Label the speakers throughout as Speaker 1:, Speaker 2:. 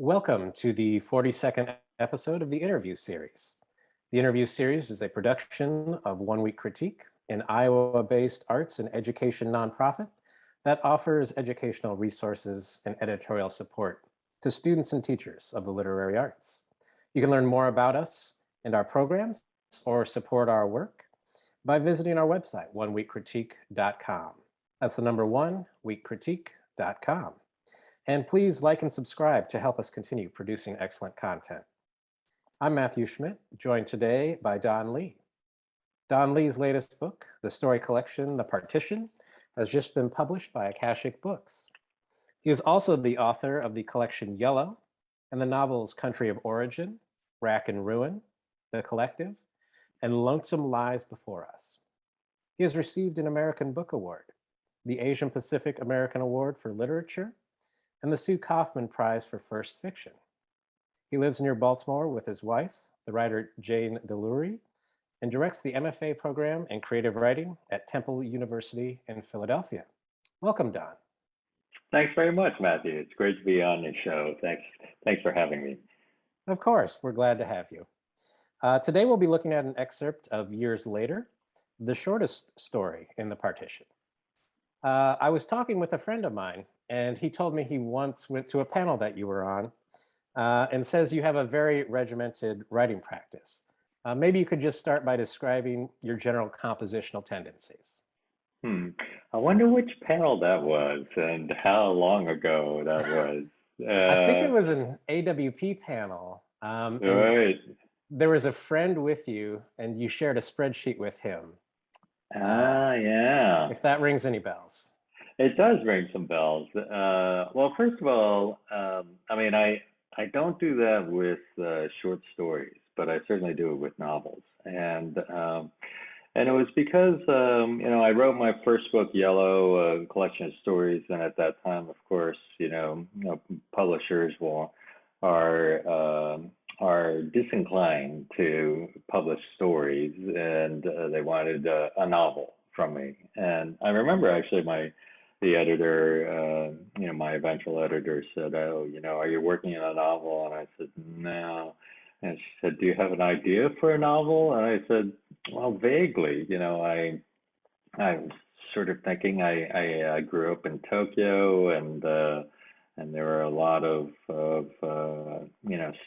Speaker 1: Welcome to the 42nd episode of the Interview Series. The Interview Series is a production of One Week Critique, an Iowa-based arts and education nonprofit that offers educational resources and editorial support to students and teachers of the literary arts. You can learn more about us and our programs or support our work by visiting our website, oneweekcritique.com. That's the number one, weekcritique.com. And please like and subscribe to help us continue producing excellent content. I'm Matthew Schmidt, joined today by Don Lee. Don Lee's latest book, the story collection, The Partition, has just been published by Akashic Books. He is also the author of the collection Yellow and the novels Country of Origin, Rack and Ruin, The Collective, and Lonesome Lies Before Us. He has received an American Book Award, the Asian Pacific American Award for Literature, and the Sue Kaufman Prize for First Fiction. He lives near Baltimore with his wife, the writer Jane DeLury, and directs the MFA program in creative writing at Temple University in Philadelphia. Welcome, Don.
Speaker 2: Thanks very much, Matthew. It's great to be on the show. Thanks for having me.
Speaker 1: Of course, we're glad to have you. Today we'll be looking at an excerpt of Years Later, the shortest story in the Partition. I was talking with a friend of mine, and he told me he once went to a panel that you were on and says you have a very regimented writing practice. Maybe you could just start by describing your general compositional tendencies.
Speaker 2: I wonder which panel that was and how long ago that was.
Speaker 1: I think it was an AWP panel.
Speaker 2: Right.
Speaker 1: There was a friend with you, and you shared a spreadsheet with him.
Speaker 2: Yeah.
Speaker 1: If that rings any bells.
Speaker 2: It does ring some bells. Well, first of all, I don't do that with short stories, but I certainly do it with novels. And it was because, I wrote my first book, Yellow, a collection of stories. And at that time, of course, publishers are disinclined to publish stories, and they wanted a novel from me. And I remember actually the editor, my eventual editor said, "Oh, are you working on a novel?" And I said, "No." And she said, "Do you have an idea for a novel?" And I said, "Well, vaguely. I was sort of thinking I grew up in Tokyo, and there were a lot of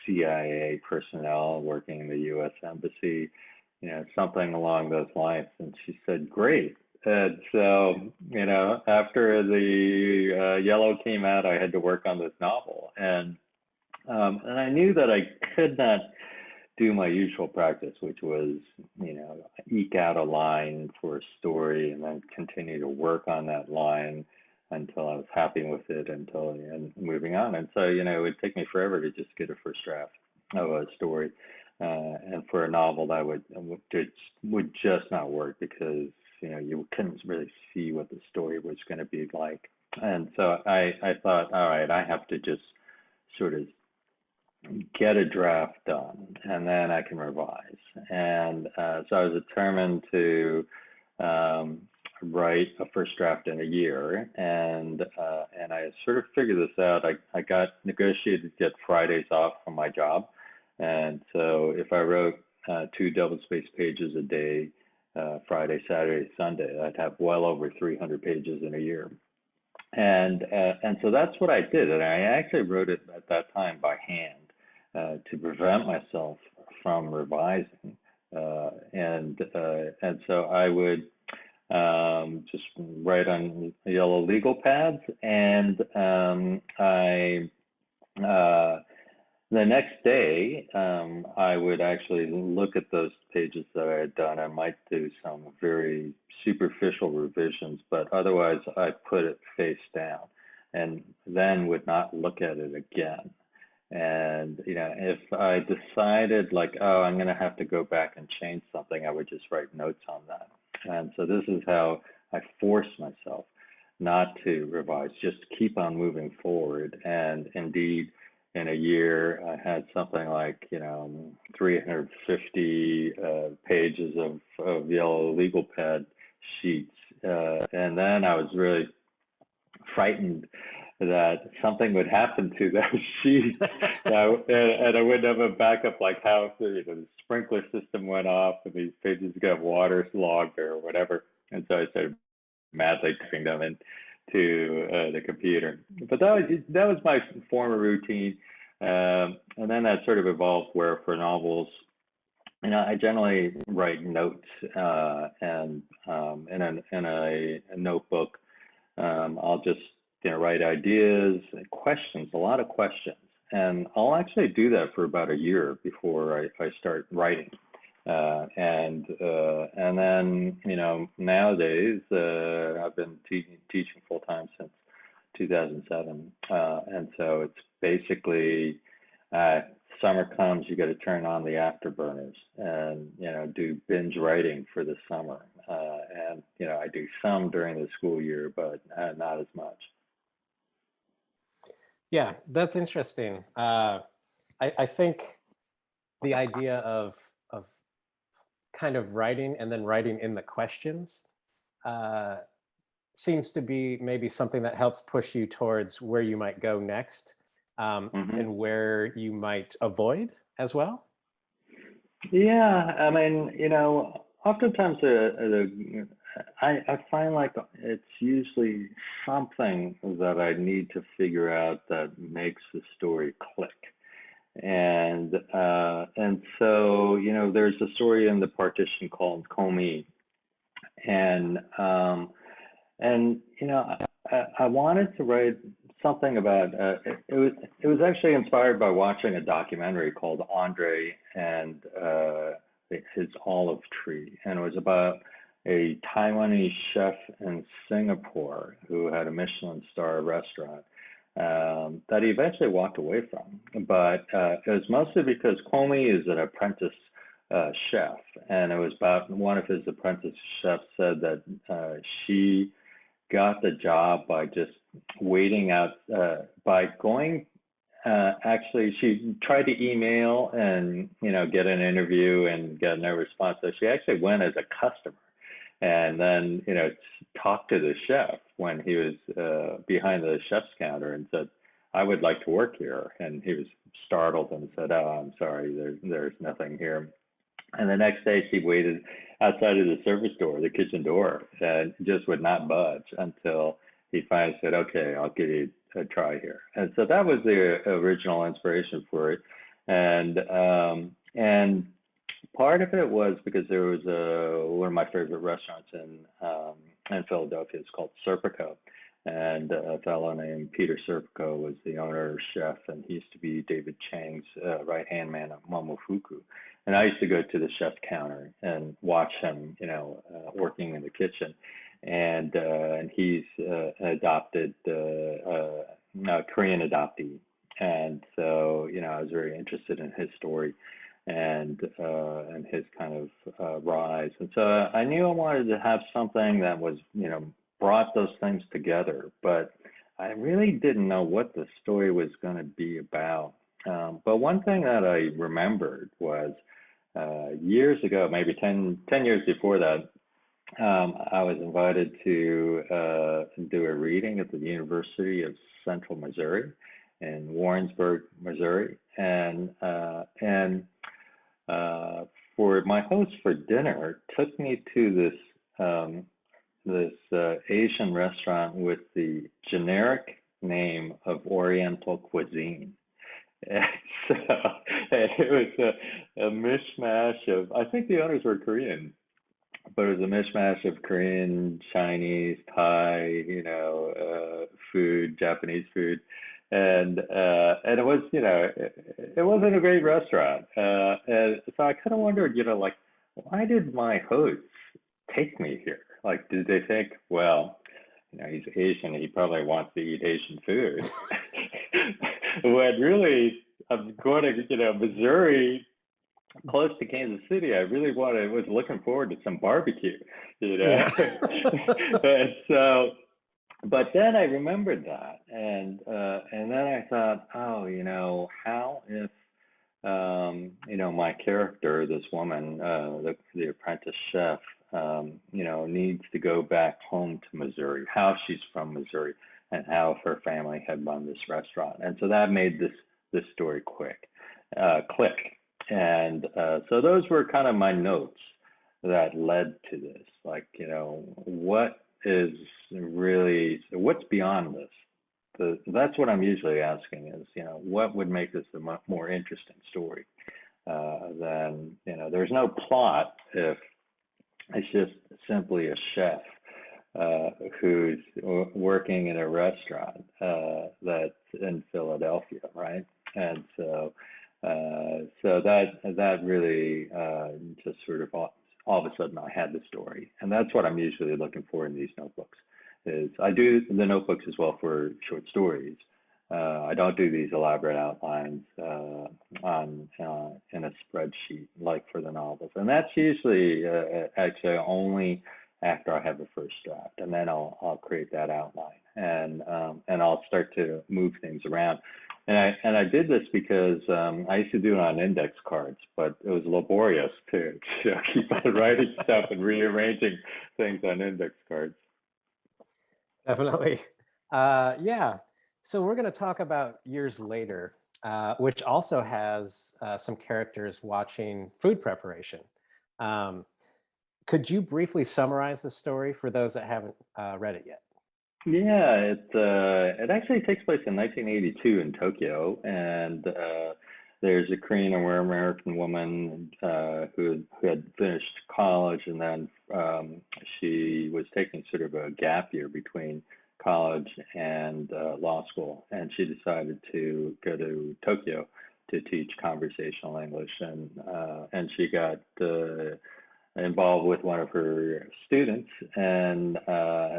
Speaker 2: CIA personnel working in the U.S. Embassy, something along those lines." And she said, "Great." And so, after the Yellow came out, I had to work on this novel, and I knew that I could not do my usual practice, which was, eke out a line for a story and then continue to work on that line until I was happy with it, and moving on. And so, it would take me forever to just get a first draft of a story, and for a novel that would just not work because you couldn't really see what the story was going to be like. And so I thought, all right, I have to just sort of get a draft done, and then I can revise. And so I was determined to write a first draft in a year, and I sort of figured this out. I got negotiated to get Fridays off from my job, and so if I wrote 2 double-spaced pages a day, Friday, Saturday, Sunday, I'd have well over 300 pages in a year. And so that's what I did, and I actually wrote it at that time by hand to prevent myself from revising. And so I would just write on yellow legal pads, and the next day, I would actually look at those pages that I had done. I might do some very superficial revisions, but otherwise I put it face down and then would not look at it again. And, if I decided I'm going to have to go back and change something, I would just write notes on that. And so this is how I forced myself not to revise, just keep on moving forward. And indeed, in a year, I had something like, 350 pages of yellow legal pad sheets. And then I was really frightened that something would happen to those sheets, and I wouldn't have a backup, like how the sprinkler system went off and these pages got waterlogged or whatever. And so I started madly typing them into the computer. But that was my former routine, and then that sort of evolved where for novels, I generally write notes, and in a notebook, I'll just write ideas, questions, a lot of questions, and I'll actually do that for about a year before I start writing. And then nowadays I've been teaching full time since 2007, and so it's basically summer comes, you got to turn on the afterburners and do binge writing for the summer, and I do some during the school year, but not as much.
Speaker 1: Yeah, that's interesting. I think the idea of kind of writing and then writing in the questions seems to be maybe something that helps push you towards where you might go next, and where you might avoid as well.
Speaker 2: Yeah, I mean, oftentimes I find like it's usually something that I need to figure out that makes the story click. And so there's a story in the Partition called Comey, and I wanted to write something about it was actually inspired by watching a documentary called Andre and his olive tree, and it was about a Taiwanese chef in Singapore who had a Michelin star restaurant that he eventually walked away from. But it was mostly because Comey is an apprentice chef, and it was about one of his apprentice chefs said that she got the job by just waiting out, by going, actually, she tried to email and, get an interview and got no response. So she actually went as a customer and then, talked to the chef when he was behind the chef's counter and said, I would like to work here. And he was startled and said, oh, I'm sorry, there's nothing here. And the next day she waited outside of the service door, the kitchen door, and just would not budge until he finally said, okay, I'll give you a try here. And so that was the original inspiration for it. And part of it was because there was one of my favorite restaurants in Philadelphia. It's called Serpico. And a fellow named Peter Serpico was the owner chef, and he used to be David Chang's right-hand man at Momofuku. And I used to go to the chef's counter and watch him, working in the kitchen. And he's adopted, Korean adoptee. And so, I was very interested in his story and his kind of rise. And so I knew I wanted to have something that was, brought those things together, but I really didn't know what the story was going to be about. But one thing that I remembered was years ago, maybe 10 years before that, I was invited to do a reading at the University of Central Missouri in Warrensburg, Missouri. And for my host for dinner took me to this Asian restaurant with the generic name of Oriental cuisine. And so it was a mishmash of, I think the owners were Korean, but it was a mishmash of Korean, Chinese, Thai, food, Japanese food. And it was, it wasn't a great restaurant. And so I kind of wondered, why did my hosts take me here? Like, did they think, well, he's Asian, he probably wants to eat Asian food? When really, I'm going to, Missouri, close to Kansas City. I really was looking forward to some barbecue,
Speaker 1: Yeah.
Speaker 2: And so, but then I remembered that, and then I thought, oh, how if, my character, this woman, the apprentice chef, needs to go back home to Missouri, how she's from Missouri, and how her family had run this restaurant. And so that made this story click. And so those were kind of my notes that led to this. Like, what is really, what's beyond this? That's what I'm usually asking is, what would make this a much more interesting story than, there's no plot if it's just simply a chef who's working in a restaurant that's in Philadelphia, right? And so that really just sort of all of a sudden I had the story, and that's what I'm usually looking for in these notebooks. Is I do the notebooks as well for short stories. I don't do these elaborate outlines in a spreadsheet like for the novels, and that's usually actually only after I have the first draft, and then I'll create that outline, and I'll start to move things around. And I did this because I used to do it on index cards, but it was laborious to keep on writing stuff and rearranging things on index cards.
Speaker 1: Definitely. Yeah. So we're going to talk about Years Later, which also has some characters watching food preparation. Could you briefly summarize the story for those that haven't read it yet?
Speaker 2: Yeah, it actually takes place in 1982 in Tokyo, and there's a Korean American woman who had finished college, and then she was taking sort of a gap year between college and law school, and she decided to go to Tokyo to teach conversational English, and she got involved with one of her students, and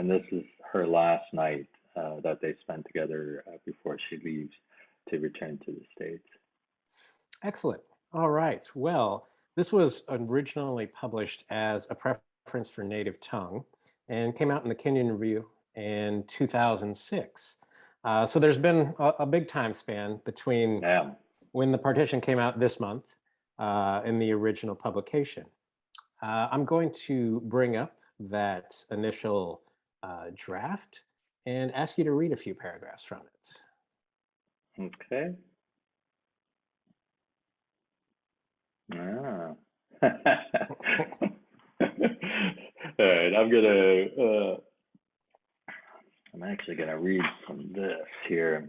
Speaker 2: this is her last night that they spend together before she leaves to return to the States.
Speaker 1: Excellent. All right. Well, this was originally published as a preference for native tongue and came out in the Kenyon Review in 2006. So there's been a big time span between when the partition came out this month and the original publication. I'm going to bring up that initial draft and ask you to read a few paragraphs from it.
Speaker 2: Okay. Ah. All right, I'm actually gonna read from this here.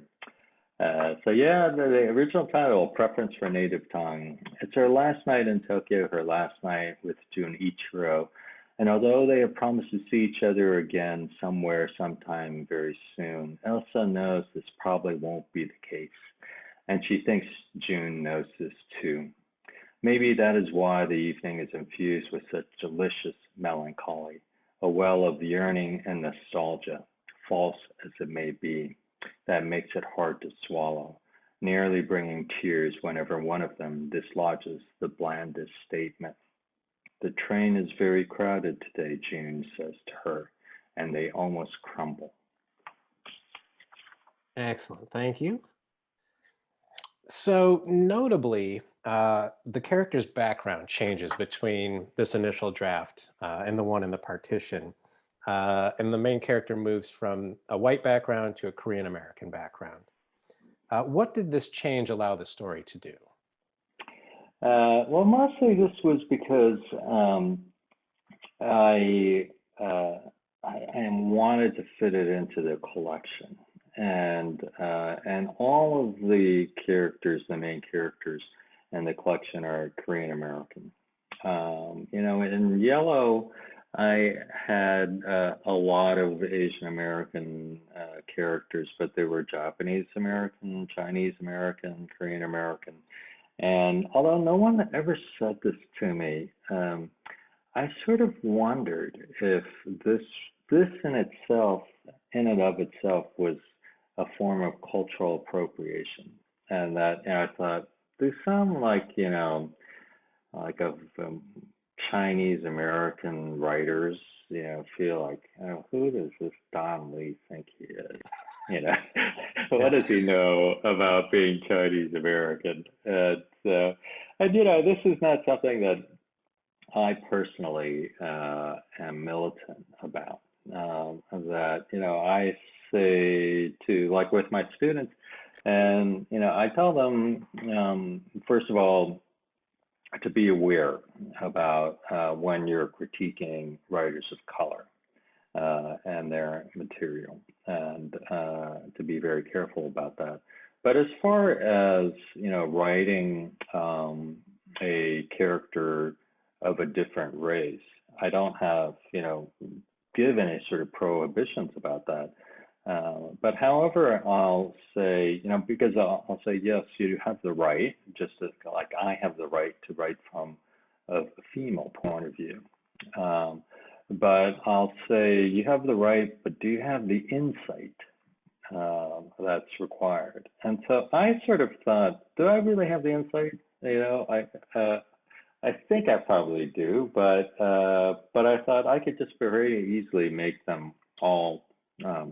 Speaker 2: So yeah, the original title, Preference for Native Tongue. It's her last night in Tokyo, her last night with Junichiro. And although they have promised to see each other again somewhere, sometime very soon, Elsa knows this probably won't be the case. And she thinks June knows this too. Maybe that is why the evening is infused with such delicious melancholy, a well of yearning and nostalgia, false as it may be, that makes it hard to swallow, nearly bringing tears whenever one of them dislodges the blandest statement. The train is very crowded today, June says to her, and they almost crumble.
Speaker 1: Excellent. Thank you. So notably, the character's background changes between this initial draft and the one in the partition. And the main character moves from a white background to a Korean American background. What did this change allow the story to do?
Speaker 2: Well, mostly this was because I wanted to fit it into the collection, and all of the characters, the main characters in the collection, are Korean American. In Yellow, I had a lot of Asian American characters, but they were Japanese American, Chinese American, Korean American. And although no one ever said this to me, I sort of wondered if this in and of itself, was a form of cultural appropriation. And that, I thought, they sound like, like of Chinese American writers, feel like, who does this Don Lee think he is? What does he know about being Chinese American? And this is not something that I personally am militant about. That I say to, like with my students, and I tell them, first of all, to be aware about when you're critiquing writers of color and their material, and to be very careful about that. But as far as writing a character of a different race, I don't have give any sort of prohibitions about that. But however, I'll say, because I'll say, yes, you have the right, just as like I have the right to write from a female point of view. But I'll say you have the right, but do you have the insight that's required? And so I sort of thought, do I really have the insight? I think I probably do, but I thought I could just very easily make them all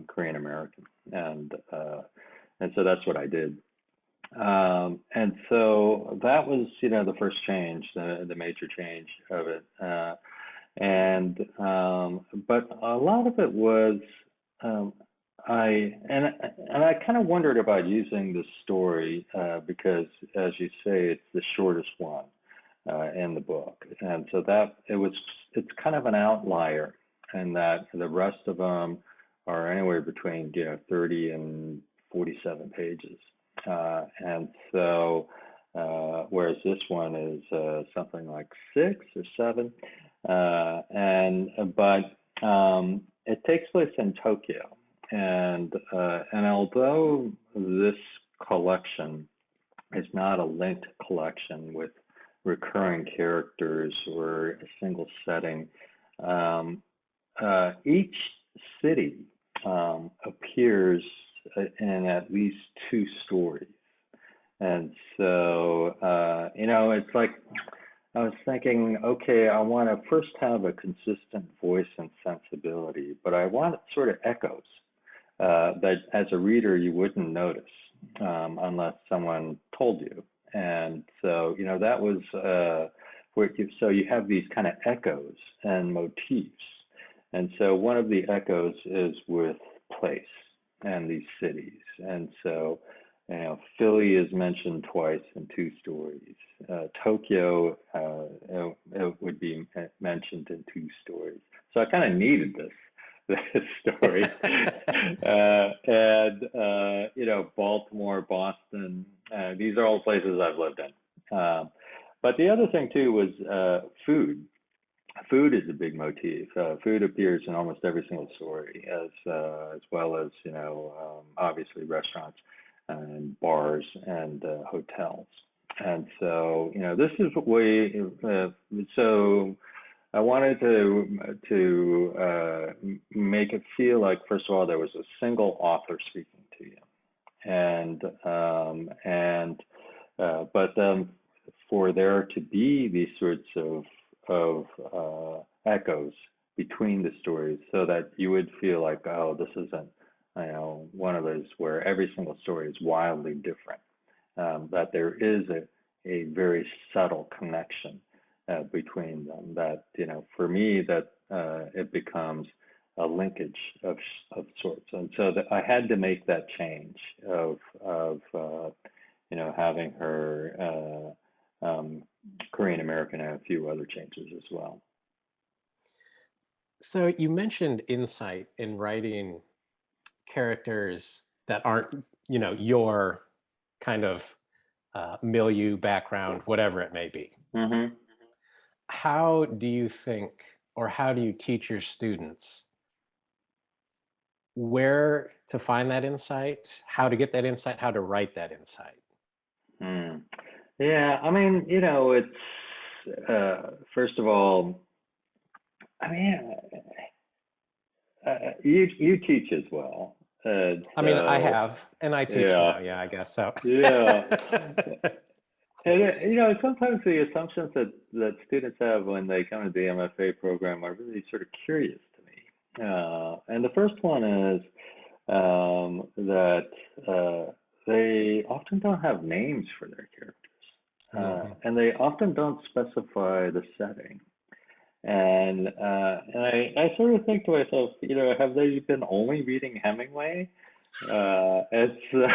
Speaker 2: Korean American, and so that's what I did. And so that was, the first change, the major change of it. But a lot of it was, I kind of wondered about using the story because, as you say, it's the shortest one in the book, and so it's kind of an outlier, and that the rest of them are anywhere between 30 and 47 pages, and so whereas this one is something like 6 or 7, but it takes place in Tokyo, and although this collection is not a linked collection with recurring characters or a single setting, each city appears in at least 2 stories. And so, it's like, I was thinking, okay, I want to first have a consistent voice and sensibility, but I want sort of echoes that as a reader you wouldn't notice unless someone told you. And so, that was so you have these kind of echoes and motifs. And so one of the echoes is with place and these cities. And so, Philly is mentioned twice in 2 stories. Tokyo it would be mentioned in 2 stories. So I kind of needed this story. Baltimore, Boston, these are all places I've lived in. But the other thing too was food. Food is a big motif. Food appears in almost every single story, as well as obviously restaurants and bars and hotels. And so this is what we. So I wanted to make it feel like, first of all, there was a single author speaking to you, but for there to be these sorts of echoes between the stories, so that you would feel like, oh, this isn't one of those where every single story is wildly different, that there is a very subtle connection between them, that for me, that it becomes a linkage of sorts. And so that I had to make that change of having her Korean American, and a few other changes as well.
Speaker 1: So you mentioned insight in writing characters that aren't, your kind of milieu, background, whatever it may be.
Speaker 2: Mm-hmm.
Speaker 1: How do you think, or how do you teach your students where to find that insight, how to get that insight, how to write that insight?
Speaker 2: Yeah, I mean, it's first of all, I mean, you teach as well.
Speaker 1: I mean, I have, and I teach now. Yeah, I guess so.
Speaker 2: Yeah. And sometimes the assumptions that students have when they come to the MFA program are really sort of curious to me. And the first one is that they often don't have names for their characters, and they often don't specify the setting. And I sort of think to myself, have they been only reading Hemingway? And so,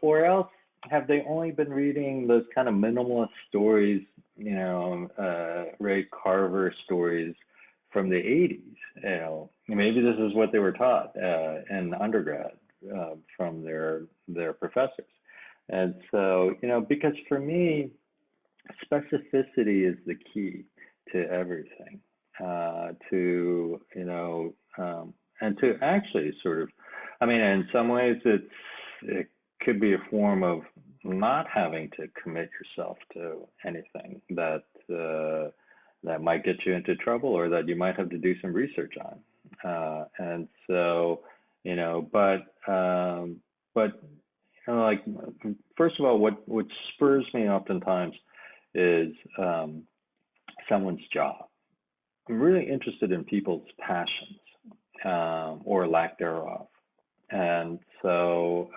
Speaker 2: or else have they only been reading those kind of minimalist stories, Ray Carver stories from the 80s? Maybe this is what they were taught in undergrad from their professors. And so, because for me, specificity is the key to everything. And to actually sort of, I mean, in some ways, it could be a form of not having to commit yourself to anything that might get you into trouble or that you might have to do some research on. And so, but like, first of all, what spurs me oftentimes is someone's job. I'm really interested in people's passions or lack thereof, and so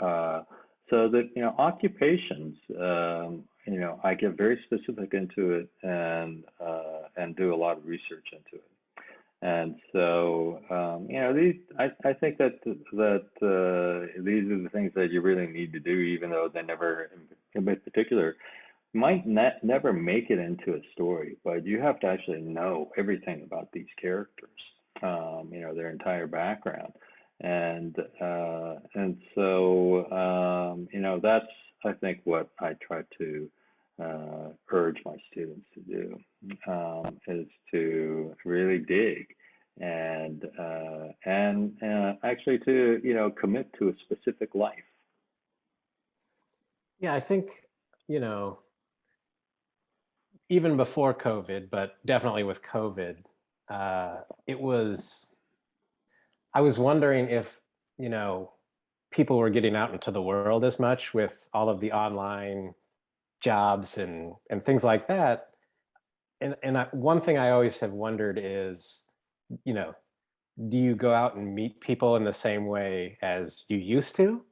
Speaker 2: that occupations, I get very specific into it and do a lot of research into it. And so, I think that these are the things that you really need to do, even though they never, in particular, might never make it into a story, but you have to actually know everything about these characters, their entire background, and so that's, I think, what I try to urge my students to do, is to really dig and actually to commit to a specific life.
Speaker 1: Yeah, I think, even before COVID, but definitely with COVID, I was wondering if, people were getting out into the world as much with all of the online jobs and things like that. And one thing I always have wondered is, you know, do you go out and meet people in the same way as you used to?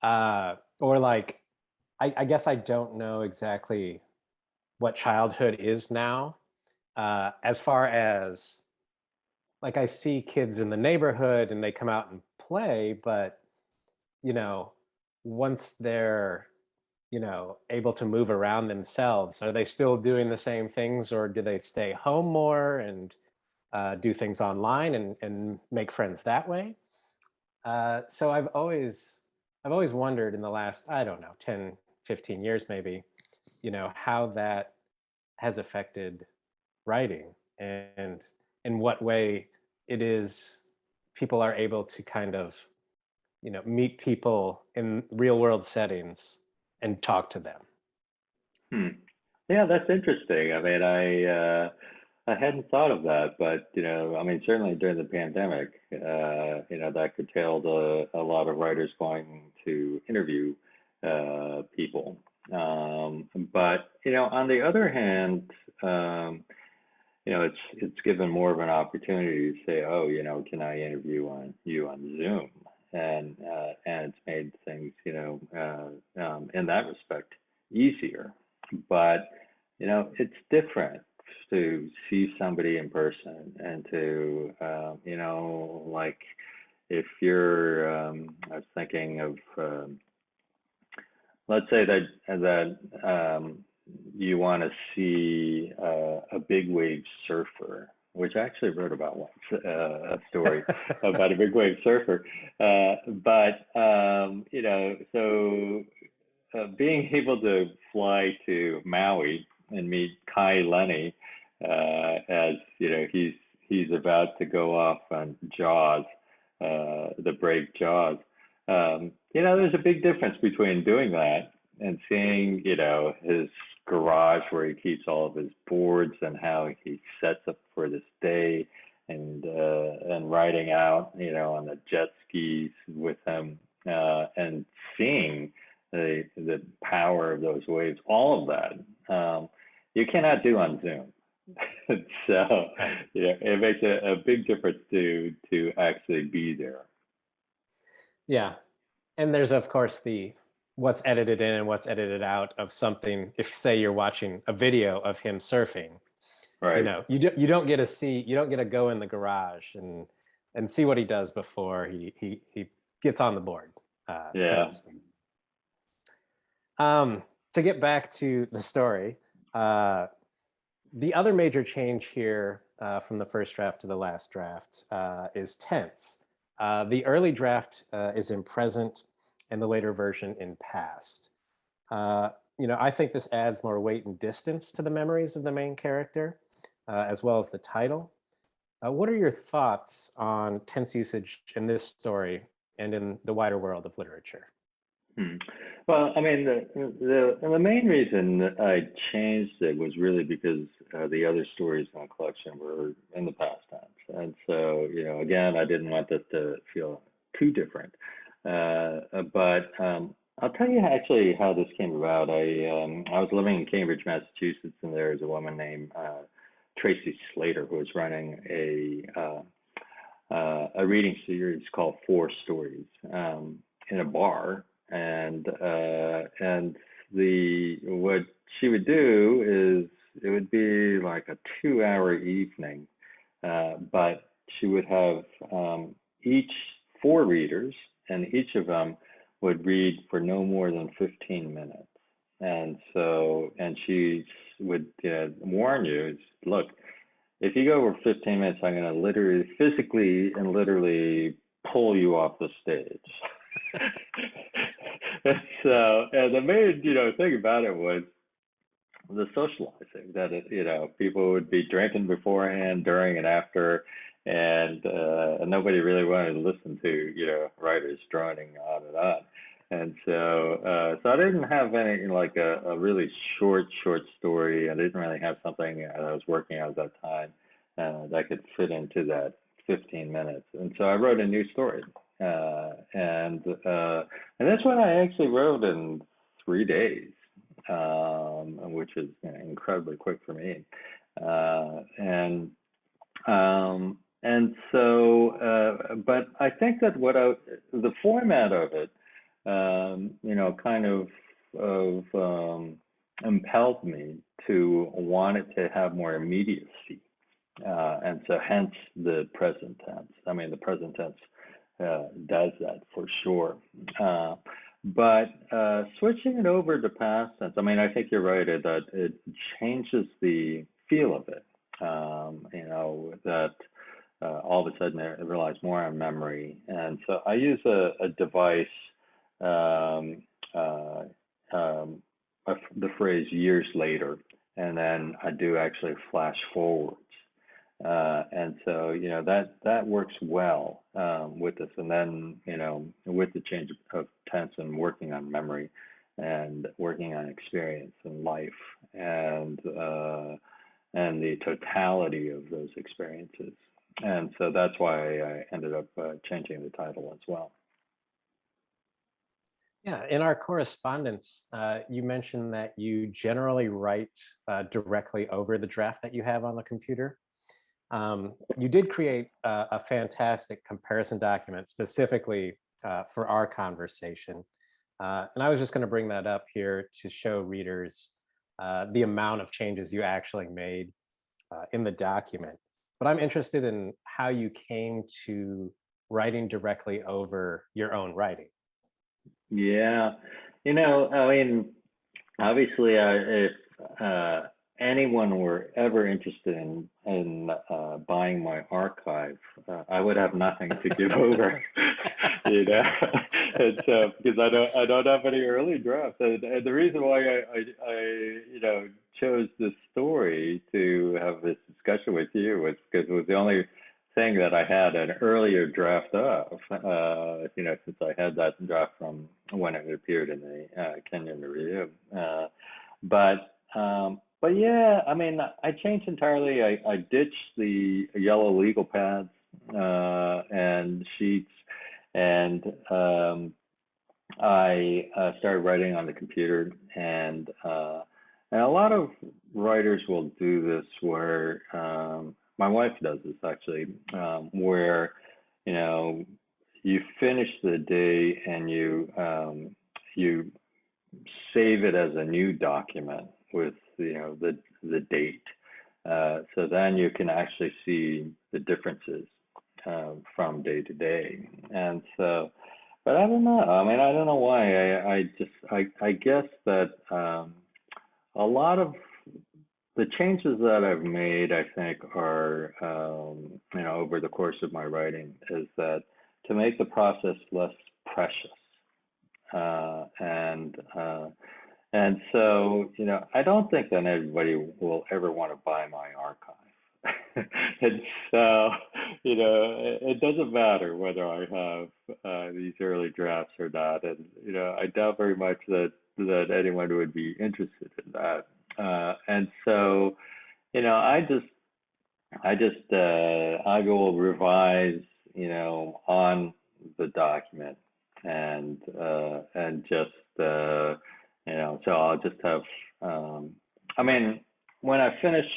Speaker 1: Or like, I guess I don't know exactly what childhood is now, as far as like I see kids in the neighborhood and they come out and play, but you know, once they're able to move around themselves, are they still doing the same things, or do they stay home more and do things online and make friends that way? So I've always wondered in the last, I don't know, 10, 15 years maybe, how that has affected writing and in what way it is people are able to kind of, meet people in real world settings and talk to them.
Speaker 2: Hmm. Yeah, that's interesting. I mean, I hadn't thought of that, but I mean, certainly during the pandemic, that curtailed a lot of writers going to interview people. But on the other hand, it's given more of an opportunity to say, oh, can I interview you on Zoom? And it's made things, in that respect, easier. But it's different to see somebody in person and to like if you're I was thinking of let's say that you want to see a big wave surfer, which I actually wrote about once, a story about a big wave surfer. So being able to fly to Maui and meet Kai Lenny, as he's about to go off on Jaws, the brave Jaws. There's a big difference between doing that and seeing, his garage where he keeps all of his boards and how he sets up for this day, and riding out, on the jet skis with him, and seeing the power of those waves, all of that, you cannot do on Zoom. So,
Speaker 1: Right.
Speaker 2: it makes a big difference to actually be there.
Speaker 1: Yeah. And there's of course the what's edited in and what's edited out of something. If say you're watching a video of him surfing,
Speaker 2: Right.
Speaker 1: You don't get to see, you don't get to go in the garage and see what he does before he gets on the board, so to
Speaker 2: Yeah.
Speaker 1: speak. To get back to the story, the other major change here from the first draft to the last draft is tense. The early draft is in present and the later version in past. Uh, I think this adds more weight and distance to the memories of the main character, as well as the title. What are your thoughts on tense usage in this story and in the wider world of literature?
Speaker 2: Hmm. Well, I mean, the main reason that I changed it was really because the other stories in the collection were in the past tense, and so again, I didn't want this to feel too different. But I'll tell you actually how this came about. I was living in Cambridge, Massachusetts, and there was a woman named Tracy Slater who was running a reading series called Four Stories in a bar, and the what she would do is it would be like a 2 hour evening, but she would have each four readers, and each of them would read for no more than 15 minutes. And so, and she would warn you, look, if you go over 15 minutes, I'm going to literally, physically and literally pull you off the stage. So, and the main, thing about it was the socializing that people would be drinking beforehand, during, and after, and nobody really wanted to listen to writers droning on and on. And so I didn't have any like a really short story. I didn't really have something that I was working on at that time that could fit into that 15 minutes. And so I wrote a new story, and this one I actually wrote in 3 days, which is incredibly quick for me. But I think that the format of it, kind of impelled me to want it to have more immediacy. And so hence the present tense. I mean, the present tense does that for sure. But switching it over to past tense, I mean, I think you're right that it changes the feel of it. That all of a sudden it relies more on memory. And so I use a device, the phrase years later, and then I do actually flash forwards. And so, that works well with this. And then, with the change of tense and working on memory and working on experience and life and the totality of those experiences. And so that's why I ended up changing the title as well.
Speaker 1: Yeah, in our correspondence, you mentioned that you generally write directly over the draft that you have on the computer. You did create a fantastic comparison document specifically for our conversation. And I was just going to bring that up here to show readers the amount of changes you actually made in the document. But I'm interested in how you came to writing directly over your own writing.
Speaker 2: Yeah, I mean, obviously, if anyone were ever interested in buying my archive, I would have nothing to give over, and so because I don't have any early drafts, and the reason why I chose this story to have this discussion with you was because it was the only thing that I had an earlier draft of, since I had that draft from when it appeared in the Kenyon Review. But yeah, I mean, I changed entirely. I ditched the yellow legal pads and sheets, and I started writing on the computer. And a lot of writers will do this where my wife does this actually, where you finish the day and you save it as a new document with the date, So then you can actually see the differences from day to day. And so, but I don't know. I mean, I don't know why. I guess that a lot of the changes that I've made, I think, are, over the course of my writing, is that to make the process less precious. And so, I don't think that everybody will ever want to buy my archive. And so, it doesn't matter whether I have these early drafts or not. And, I doubt very much that anyone would be interested in that. And so, I will revise, on the document and just, so I'll just have, I mean, when I finish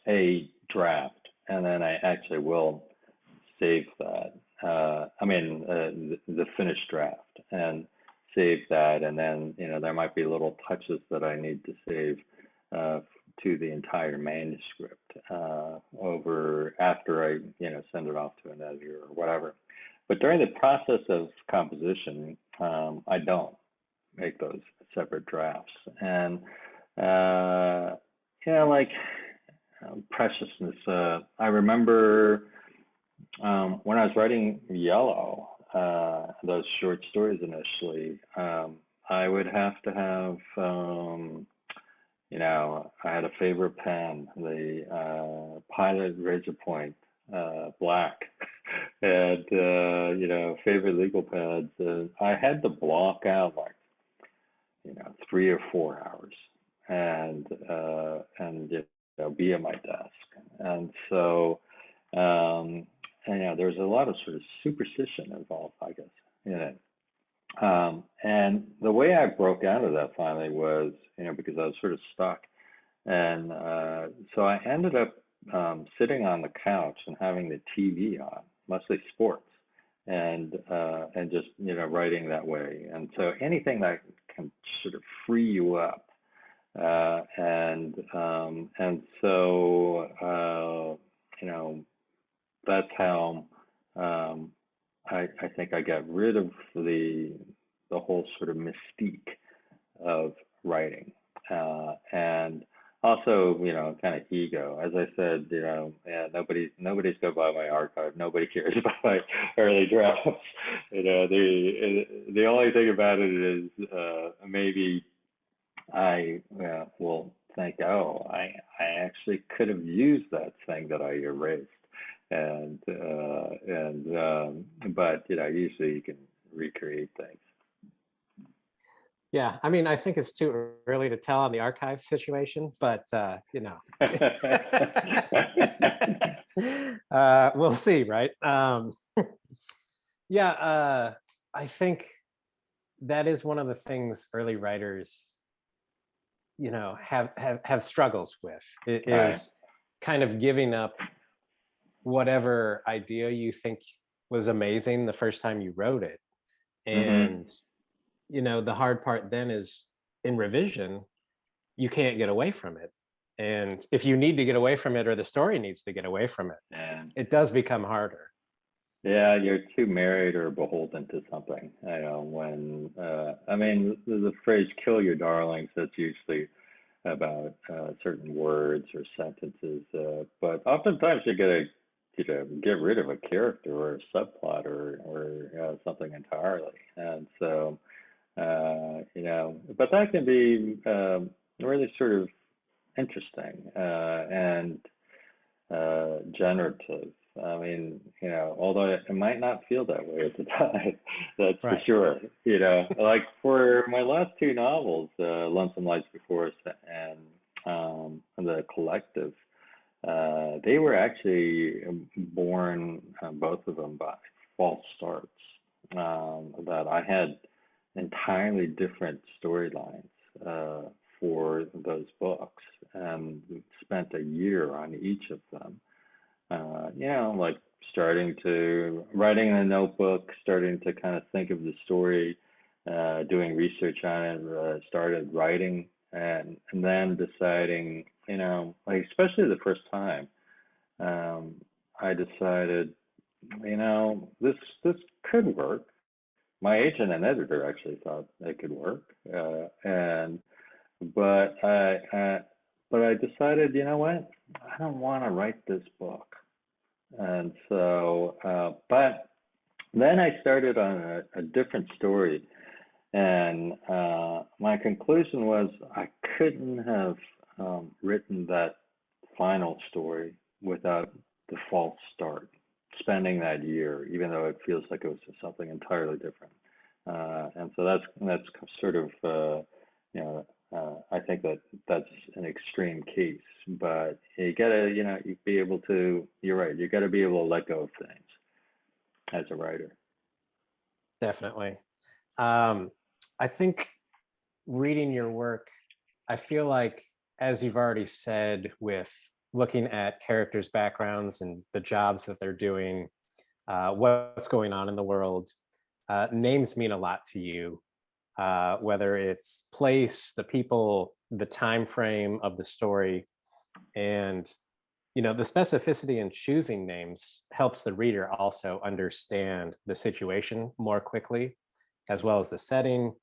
Speaker 2: a draft, and then I actually will save that, the finished draft, and save that, and then, there might be little touches that I need to save to the entire manuscript over after I, send it off to an editor or whatever. But during the process of composition, I don't make those separate drafts. And, like preciousness, I remember when I was writing Yellow, those short stories initially, I would have to have, I had a favorite pen, the Pilot Razor Point Black, and, favorite legal pads. I had to block out like, 3 or 4 hours and be at my desk. And so, there's a lot of sort of superstition involved, I guess, in it. And the way I broke out of that finally was, because I was sort of stuck. And so I ended up sitting on the couch and having the TV on, mostly sports, and just, writing that way. And so anything that can sort of free you up. And so, that's how I think I got rid of the whole sort of mystique of writing, and also, kind of ego. As I said, nobody's gonna buy my archive. Nobody cares about my early drafts. The only thing about it is maybe I will think, oh, I actually could have used that thing that I erased. But usually you can recreate things.
Speaker 1: Yeah, I mean, I think it's too early to tell on the archive situation, but we'll see, right? Yeah, I think that is one of the things early writers, have struggles with. It
Speaker 2: Right.
Speaker 1: is kind of giving up whatever idea you think was amazing the first time you wrote it. And the hard part then is in revision, you can't get away from it. And if you need to get away from it, or the story needs to get away from it, it does become harder.
Speaker 2: Yeah, you're too married or beholden to something. When the phrase "kill your darlings," that's usually about certain words or sentences, but oftentimes you gotta get rid of a character or a subplot or something entirely. And so, but that can be really sort of interesting and generative. I mean, although it might not feel that way at the time, that's
Speaker 1: Right.
Speaker 2: for sure. Like for my last 2 novels, Lonesome Lights Before Us and The Collective, they were actually born, both of them, by false starts. That I had entirely different storylines for those books, and spent a year on each of them. Like writing in a notebook, starting to kind of think of the story, doing research on it, started writing, and then deciding, you know, like especially the first time, I decided, you know, this could work. My agent and editor actually thought it could work, and but I decided, you know what, I don't want to write this book, and so but then I started on a different story, and my conclusion was I couldn't have written that final story without the false start, spending that year, even though it feels like it was something entirely different. And so that's sort of, you know, I think that's an extreme case, but you gotta, you know, you be able to, you're right, you gotta be able to let go of things as a writer.
Speaker 1: Definitely. I think reading your work, I feel like, as you've already said, with looking at characters' backgrounds and the jobs that they're doing, what's going on in the world, names mean a lot to you, whether it's place, the people, the time frame of the story, and the specificity in choosing names helps the reader also understand the situation more quickly, as well as the setting,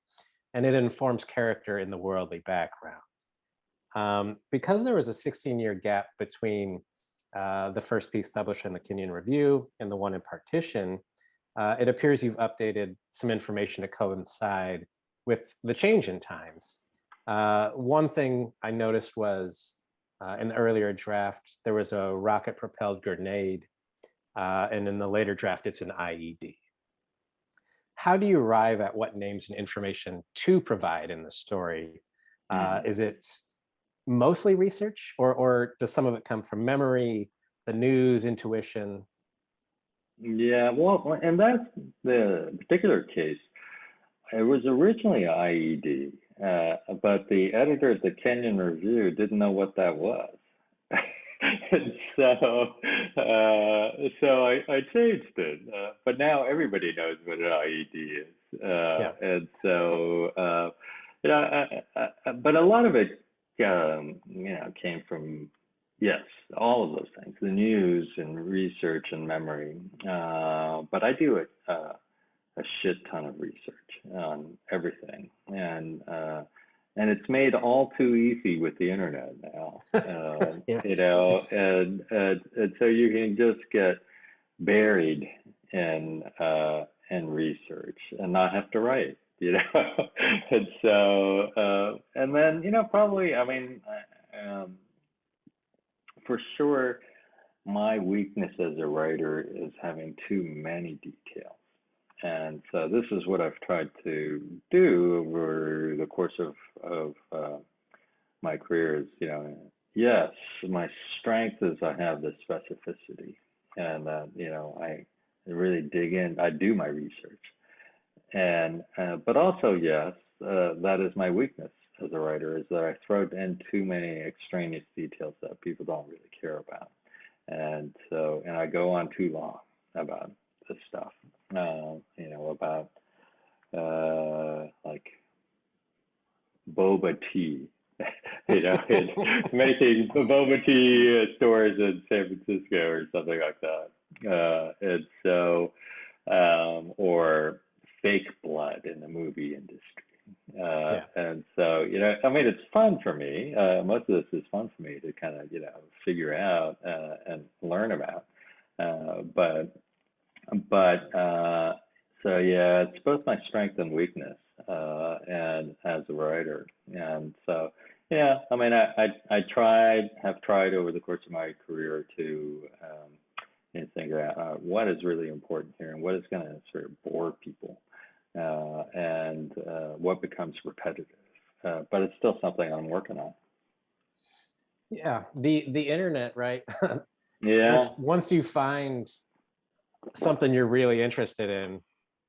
Speaker 1: and it informs character in the worldly background. Because there was a 16-year gap between the first piece published in the Kenyon Review and the one in Partition, it appears you've updated some information to coincide with the change in times. One thing I noticed was in the earlier draft, there was a rocket-propelled grenade, and in the later draft, it's an IED. How do you arrive at what names and information to provide in the story? Is it mostly research, or does some of it come from memory, the news, intuition?
Speaker 2: Yeah, well, and that's the particular case. It was originally IED, but the editor at the Kenyon Review didn't know what that was. And so I changed it, but now everybody knows what an IED is,
Speaker 1: Yeah.
Speaker 2: and so but a lot of it, came from, yes, all of those things, the news and research and memory. But I do a shit ton of research on everything, and it's made all too easy with the internet now.
Speaker 1: Yes.
Speaker 2: And so you can just get buried in research and not have to write, and so and then probably, I mean, for sure, my weakness as a writer is having too many details. And so this is what I've tried to do over the course of my career is, yes, my strength is I have this specificity, and I really dig in. I do my research, and but also, yes, that is my weakness as a writer, is that I throw in too many extraneous details that people don't really care about, and I go on too long about this stuff, about like boba tea, it's making boba tea stores in San Francisco or something like that, and so or fake blood in the movie industry.
Speaker 1: Yeah.
Speaker 2: And so, I mean, it's fun for me. Most of this is fun for me to kind of, figure out and learn about. But so yeah, it's both my strength and weakness, and as a writer. And so, yeah, I mean, I have tried over the course of my career to figure out what is really important here and what is going to sort of bore people, and what becomes repetitive. But it's still something I'm working on.
Speaker 1: Yeah. The internet, right?
Speaker 2: Yeah.
Speaker 1: Once you find something you're really interested in,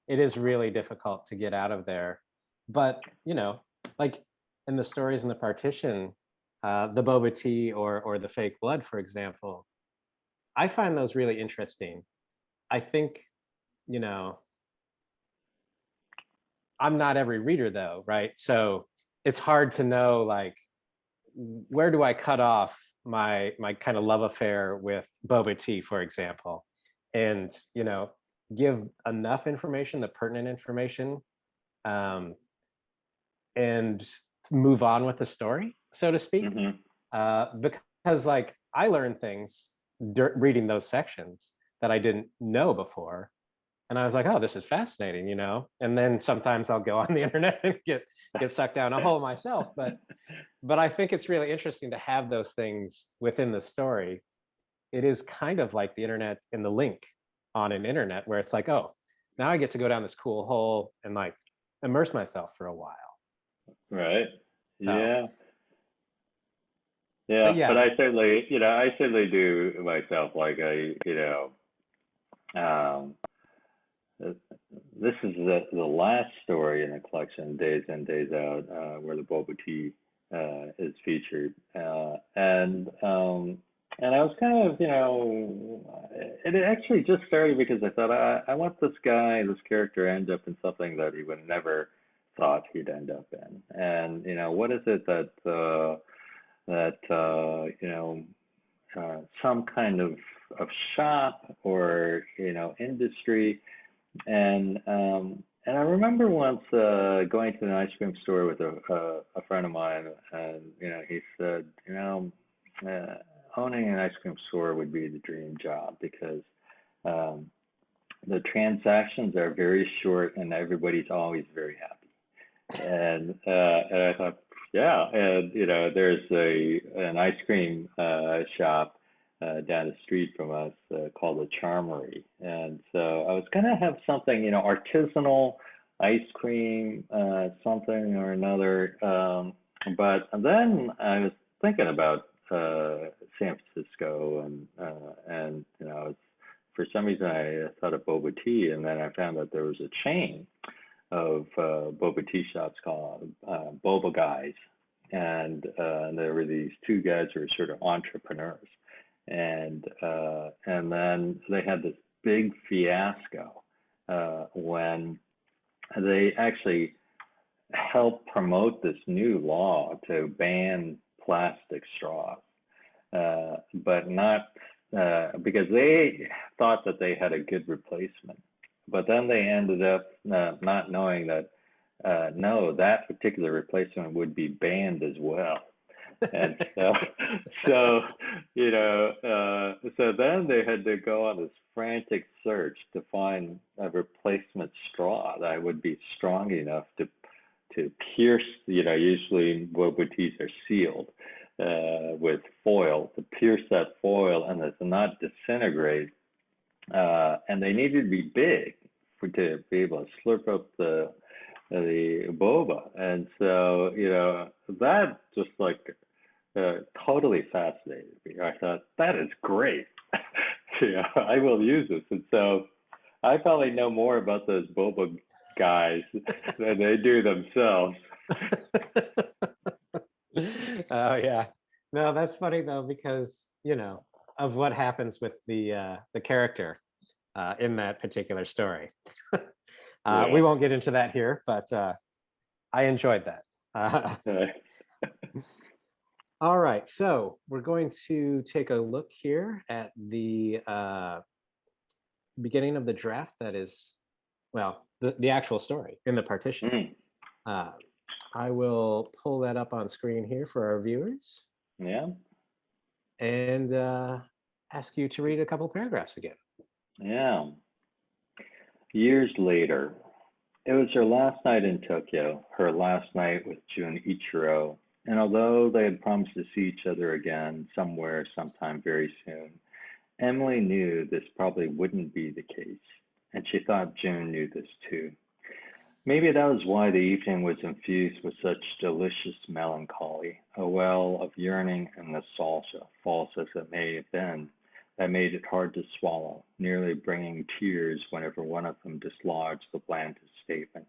Speaker 1: it is really difficult to get out of there. But like in the stories in the Partition, the boba tea or the fake blood, for example, I find those really interesting. I think, I'm not every reader though, right? So it's hard to know, like, where do I cut off my kind of love affair with boba tea, for example, and give enough information, the pertinent information, um, and move on with the story, so to speak.
Speaker 2: Mm-hmm.
Speaker 1: Because like I learned things reading those sections that I didn't know before, and I was like, oh, this is fascinating, and then sometimes I'll go on the internet and get sucked down a hole myself, but I think it's really interesting to have those things within the story. It is kind of like the internet in the link on an internet where it's like, oh, now I get to go down this cool hole and like immerse myself for a while.
Speaker 2: Right.
Speaker 1: So,
Speaker 2: Yeah.
Speaker 1: but
Speaker 2: Yeah. But
Speaker 1: yeah.
Speaker 2: I certainly do myself. Like um, this is the last story in the collection, Days In, Days Out, where the boba tea is featured, and I was kind of, it actually just started because I thought I want this character to end up in something that he would never thought he'd end up in, and what is it that some kind of shop or industry, and I remember once going to an ice cream store with a friend of mine, and he said, uh, owning an ice cream store would be the dream job because um, the transactions are very short and everybody's always very happy. And I thought, yeah, and there's an ice cream shop down the street from us called the Charmery, and so I was gonna have something, artisanal ice cream, something or another. But then I was thinking about San Francisco, and for some reason I thought of boba tea, and then I found that there was a chain of boba tea shops called Boba Guys, and there were these two guys who were sort of entrepreneurs, and then they had this big fiasco when they actually helped promote this new law to ban plastic straws, but not because they thought that they had a good replacement. But then they ended up not knowing that no, that particular replacement would be banned as well. And so so then they had to go on this frantic search to find a replacement straw that would be strong enough to pierce. Usually boba teas are sealed with foil, to pierce that foil and to not disintegrate. And they needed to be big to be able to slurp up the boba. And so that just like totally fascinated me. I thought, that is great. I will use this. And so I probably know more about those boba guys than they do themselves.
Speaker 1: Oh yeah. No, that's funny though, because of what happens with the character in that particular story. We
Speaker 2: Yeah.
Speaker 1: won't get into that here, but I enjoyed that. All right, so we're going to take a look here at the beginning of the draft. That is, well, the actual story in the partition. I will pull that up on screen here for our viewers.
Speaker 2: Yeah.
Speaker 1: And ask you to read a couple paragraphs again.
Speaker 2: Yeah. Years later, it was her last night in Tokyo, her last night with Jun Ichiro, and although they had promised to see each other again somewhere sometime very soon, Emily knew this probably wouldn't be the case, and she thought June knew this too. Maybe that was why the evening was infused with such delicious melancholy, a well of yearning and nostalgia, false as it may have been, that made it hard to swallow, nearly bringing tears whenever one of them dislodged the blandest statement.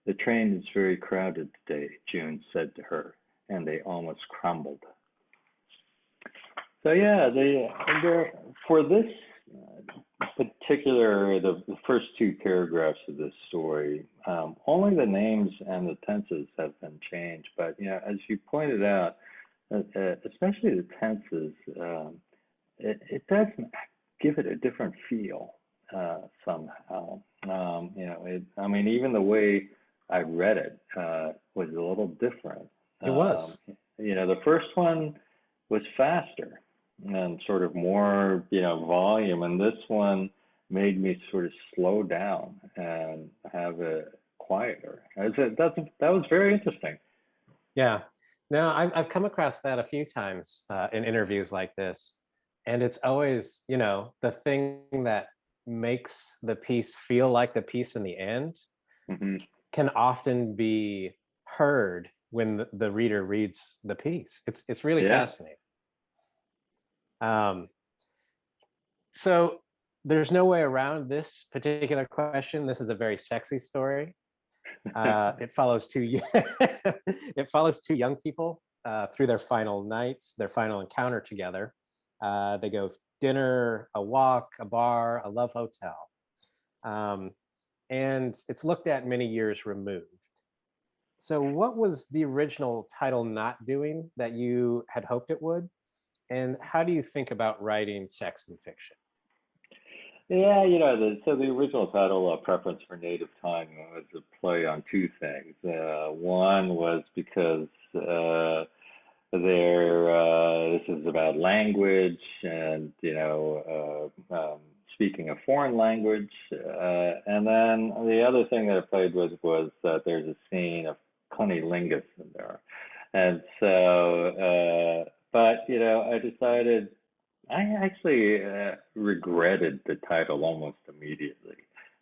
Speaker 2: The train is very crowded today, June said to her, and they almost crumbled. So yeah, for this particular, the first two paragraphs of this story, only the names and the tenses have been changed. But as you pointed out, especially the tenses, it doesn't give it a different feel somehow. I mean, even the way I read it was a little different.
Speaker 1: It was.
Speaker 2: The first one was faster and sort of more, volume, and this one made me sort of slow down and have it quieter. That was very interesting.
Speaker 1: Yeah. No, I've come across that a few times in interviews like this. And it's always, the thing that makes the piece feel like the piece in the end
Speaker 2: Hmm.
Speaker 1: can often be heard when the reader reads the piece. It's really
Speaker 2: Yeah.
Speaker 1: fascinating. Um, so there's no way around this particular question. This is a very sexy story. It follows it follows two young people through their final nights, their final encounter together. They go dinner, a walk, a bar, a love hotel. And it's looked at many years removed. So what was the original title not doing that you had hoped it would? And how do you think about writing sex in fiction?
Speaker 2: Yeah, so the original title, Preference for Native Tongue, was a play on two things. One was because this is about language and, speaking a foreign language. And then the other thing that I played with was that there's a scene of cunnilingus in there. And so, but, I decided I actually regretted the title almost immediately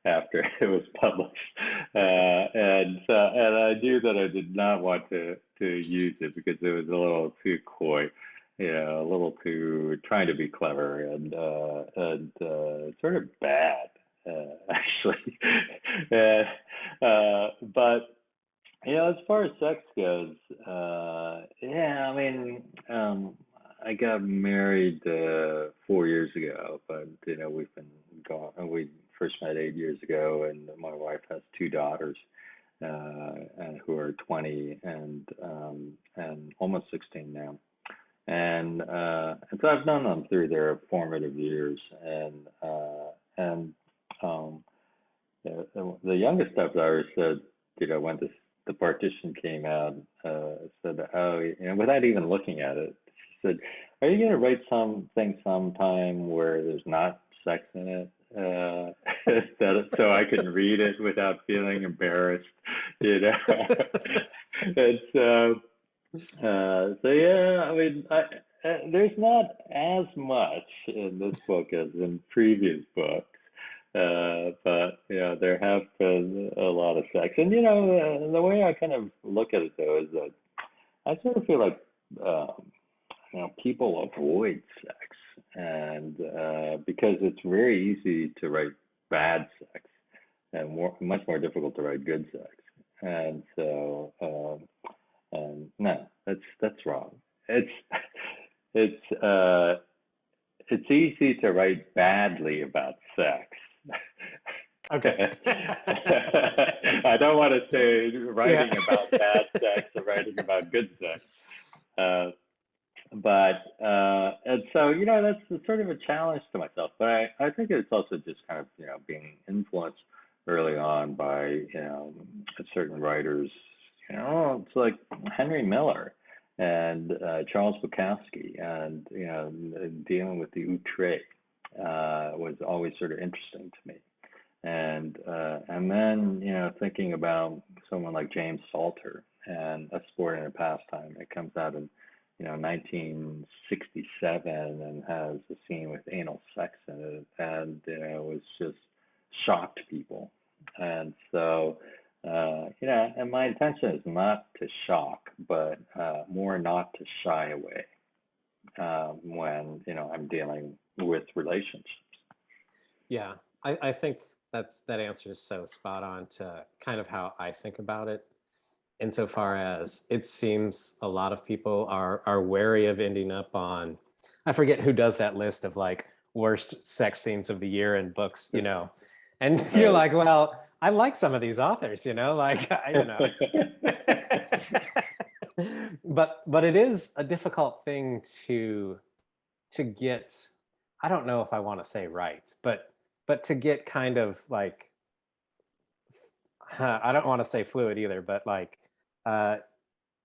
Speaker 2: after it was published, and I knew that I did not want to use it because it was a little too coy, a little too trying to be clever and sort of bad, actually. But as far as sex goes, yeah, I mean, I got married 4 years ago, but we've been gone. We first met 8 years ago, and my wife has two daughters, and who are 20 and almost 16 now, and so I've known them through their formative years, and the youngest stepdaughter said, when the partition came out, said, oh, without even looking at it, she said, are you going to write something sometime where there's not sex in it? So I can read it without feeling embarrassed, And so yeah, I mean, there's not as much in this book as in previous books. But there have been a lot of sex, and the way I kind of look at it though is that I sort of feel like people avoid sex, and because it's very easy to write bad sex, and much more difficult to write good sex, and so no, that's wrong. It's it's easy to write badly about sex.
Speaker 1: Okay.
Speaker 2: I don't want to say writing about bad sex or writing about good sex. And so, that's sort of a challenge to myself. But I think it's also just kind of, being influenced early on by, certain writers. It's like Henry Miller and Charles Bukowski, and, dealing with the outre was always sort of interesting to me. And then, thinking about someone like James Salter and A Sport and a Pastime. It comes out in 1967 and has a scene with anal sex in it, and it was just shocked people. And so, and my intention is not to shock, but more not to shy away when I'm dealing with relationships.
Speaker 1: Yeah, I think that answer is so spot on to kind of how I think about it. Insofar as it seems a lot of people are wary of ending up on, I forget who does that list of like worst sex scenes of the year in books, and you're like, well, I like some of these authors, like, But it is a difficult thing to get. I don't know if I want to say right, but to get kind of like, I don't want to say fluid either, but like, uh,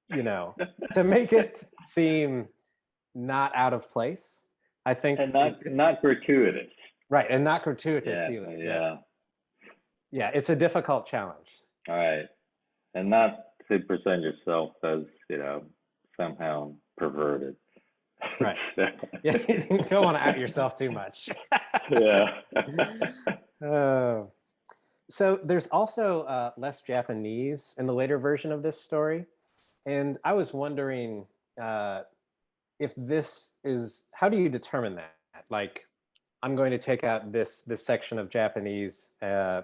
Speaker 1: you know, to make it seem not out of place, I think
Speaker 2: And
Speaker 1: is
Speaker 2: not gratuitous.
Speaker 1: right, and not gratuitous
Speaker 2: Yeah,
Speaker 1: either. Yeah,
Speaker 2: yeah.
Speaker 1: yeah, it's a difficult challenge.
Speaker 2: All right. And not to present yourself as, somehow perverted.
Speaker 1: Right.
Speaker 2: So,
Speaker 1: Yeah, you don't want to out yourself too much.
Speaker 2: yeah.
Speaker 1: Oh. So there's also less Japanese in the later version of this story, and I was wondering uh, if this is how do you determine that? Like, I'm going to take out this section of Japanese and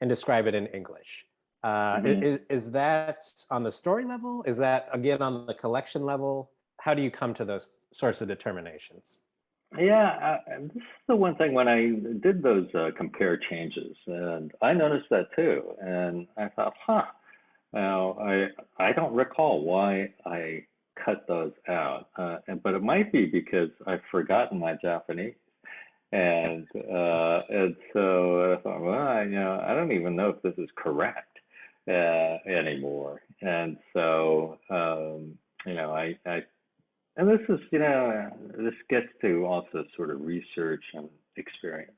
Speaker 1: describe it in English.
Speaker 2: hmm
Speaker 1: Is that on the story level? Is that again on the collection level? How do you come to those sorts of determinations?
Speaker 2: Yeah, this is the one thing when I did those compare changes, and I noticed that too. And I thought, huh, now I don't recall why I cut those out, but it might be because I've forgotten my Japanese. And so I thought, well, I don't even know if this is correct anymore. And so I and this is this gets to also sort of research and experience,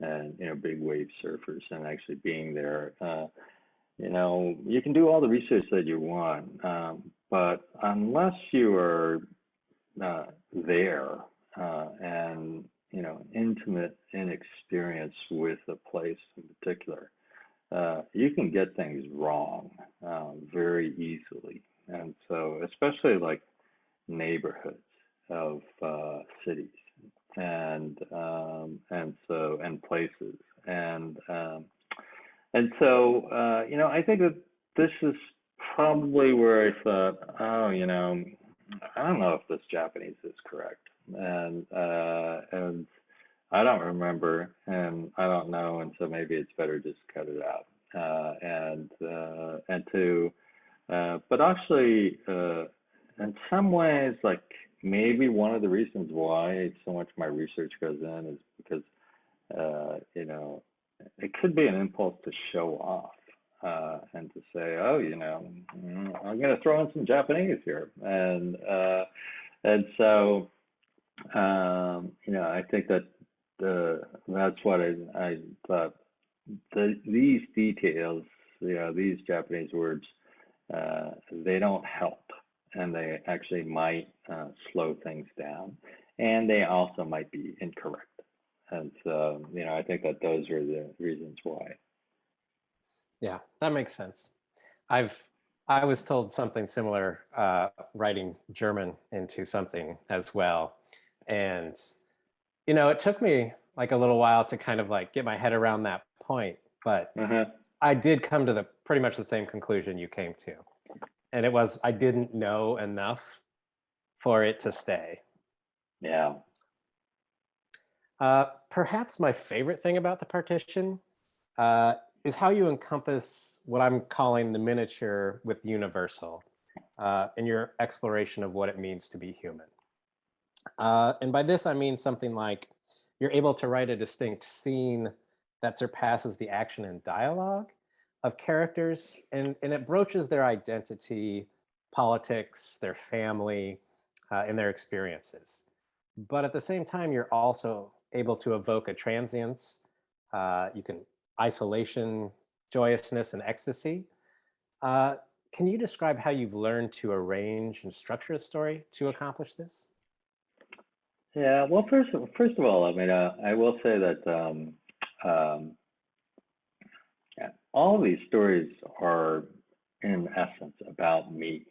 Speaker 2: and big wave surfers and actually being there. You can do all the research that you want, but unless you are there and intimate in experience with a place in particular, you can get things wrong very easily. And so, especially like neighborhoods of cities and places and so I think that this is probably where I thought, oh, I don't know if this Japanese is correct, and I don't remember, and I don't know, and so maybe it's better just cut it out. But actually, in some ways, like maybe one of the reasons why so much of my research goes in is because, it could be an impulse to show off and to say, oh, I'm going to throw in some Japanese here, and so I think that that's what I thought. These details, these Japanese words, they don't help, and they actually might slow things down, and they also might be incorrect. And so, I think that those are the reasons why.
Speaker 1: Yeah, that makes sense. I've I was told something similar writing German into something as well, and it took me like a little while to kind of like get my head around that point, but
Speaker 2: Uh-huh.
Speaker 1: I did come to the pretty much the same conclusion you came to, and it was I didn't know enough for it to stay.
Speaker 2: Yeah.
Speaker 1: Perhaps my favorite thing about the partition uh, is how you encompass what I'm calling the miniature with universal in your exploration of what it means to be human. And by this, I mean something like you're able to write a distinct scene that surpasses the action and dialogue of characters, and it broaches their identity, politics, their family, and their experiences. But at the same time, you're also able to evoke a transience. You can isolation, joyousness, and ecstasy. Uh, can you describe how you've learned to arrange and structure a story to accomplish this?
Speaker 2: Yeah. Well, first of all, I mean, I will say that um, yeah, all of these stories are, in essence, about me.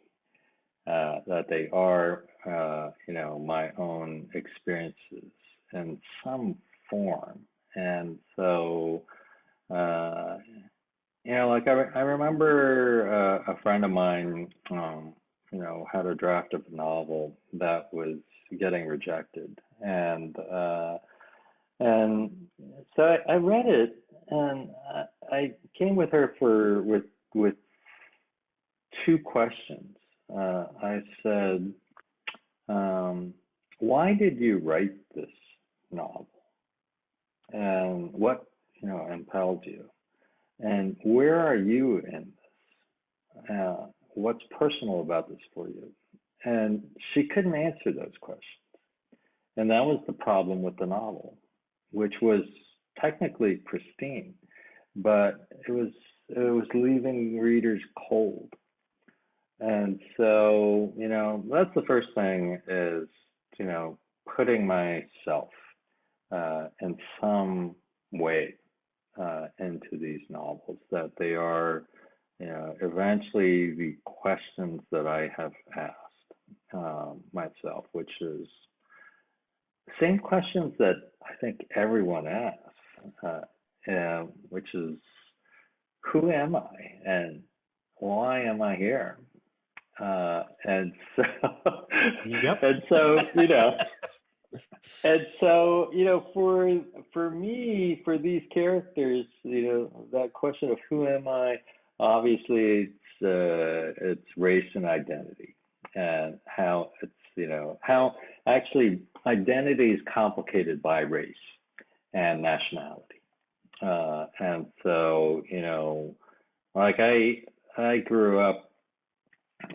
Speaker 2: That they are, my own experiences in some form. And so, uh, like I remember a friend of mine, had a draft of a novel that was getting rejected, and so I read it, and I came with her with two questions. I said, why did you write this novel? And what, impelled you? And where are you in this? What's personal about this for you? And she couldn't answer those questions. And that was the problem with the novel, which was technically pristine, but it was leaving readers cold. And so, that's the first thing is, putting myself in some way into these novels, that they are, eventually the questions that I have asked myself, which is the same questions that I think everyone asks, which is, who am I and why am I here? And so,
Speaker 1: Yep.
Speaker 2: and so, and so, for me, for these characters, that question of who am I, obviously it's race and identity, and how it's, how actually identity is complicated by race and nationality. And so, like I grew up,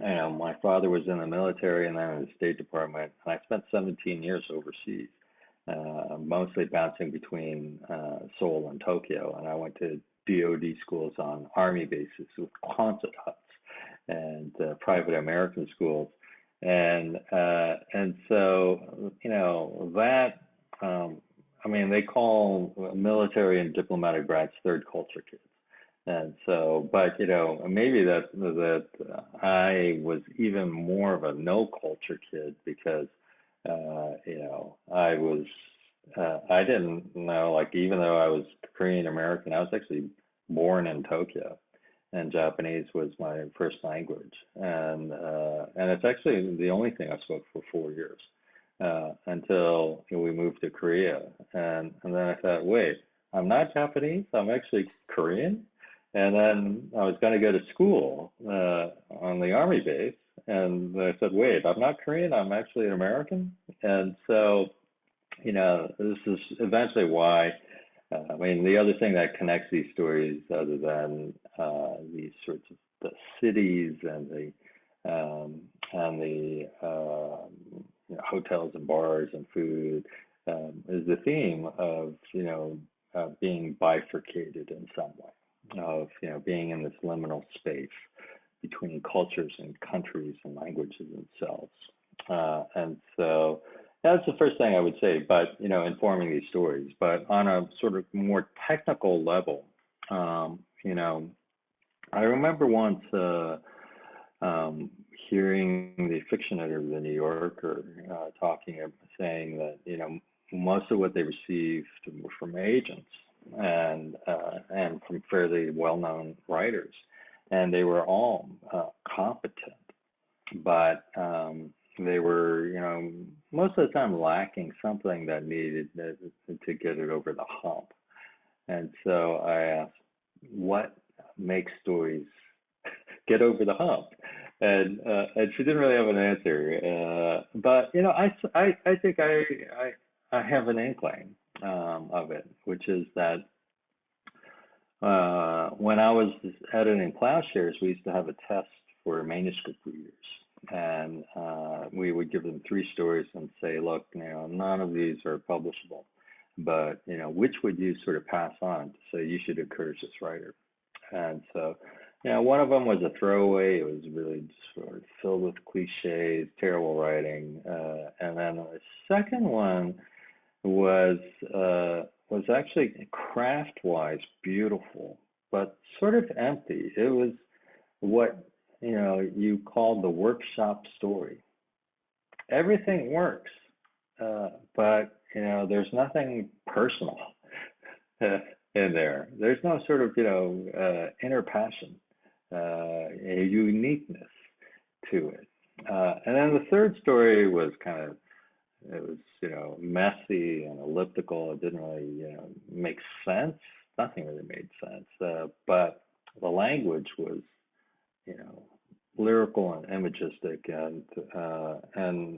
Speaker 2: my father was in the military and then in the State Department, and I spent 17 years overseas, mostly bouncing between Seoul and Tokyo. And I went to DoD schools on Army bases with Quonset huts and private American schools. And so, that, they call military and diplomatic brats third culture kids. And so, but maybe that I was even more of a no culture kid because I didn't know, like, even though I was Korean American, I was actually born in Tokyo, and Japanese was my first language, and it's actually the only thing I spoke for 4 years until we moved to Korea, and then I thought, wait, I'm not Japanese, I'm actually Korean. And then I was going to go to school on the Army base, and I said, wait, I'm not Korean, I'm actually an American. And so, this is eventually why, the other thing that connects these stories, other than these sorts of the cities and the hotels and bars and food, is the theme of, being bifurcated in some way, of being in this liminal space between cultures and countries and languages themselves, and so that's the first thing I would say. But informing these stories, but on a sort of more technical level, I remember once hearing the fiction editor of the New Yorker saying that most of what they received were from agents and from fairly well-known writers, and they were all competent, but they were, most of the time lacking something that needed to get it over the hump. And so I asked, what makes stories get over the hump? And she didn't really have an answer, but I think I have an inkling of it, which is that when I was editing Plowshares, we used to have a test for manuscript readers, and we would give them 3 stories and say, look, none of these are publishable, but which would you sort of pass on to say you should encourage this writer? And so, one of them was a throwaway. It was really just sort of filled with cliches, terrible writing, and then the second one was actually craft-wise beautiful, but sort of empty. It was what you call the workshop story. Everything works, but there's nothing personal in there. There's no sort of inner passion, a uniqueness to it. And then the third story was it was messy and elliptical. It didn't really make sense. Nothing really made sense. But the language was lyrical and imagistic, and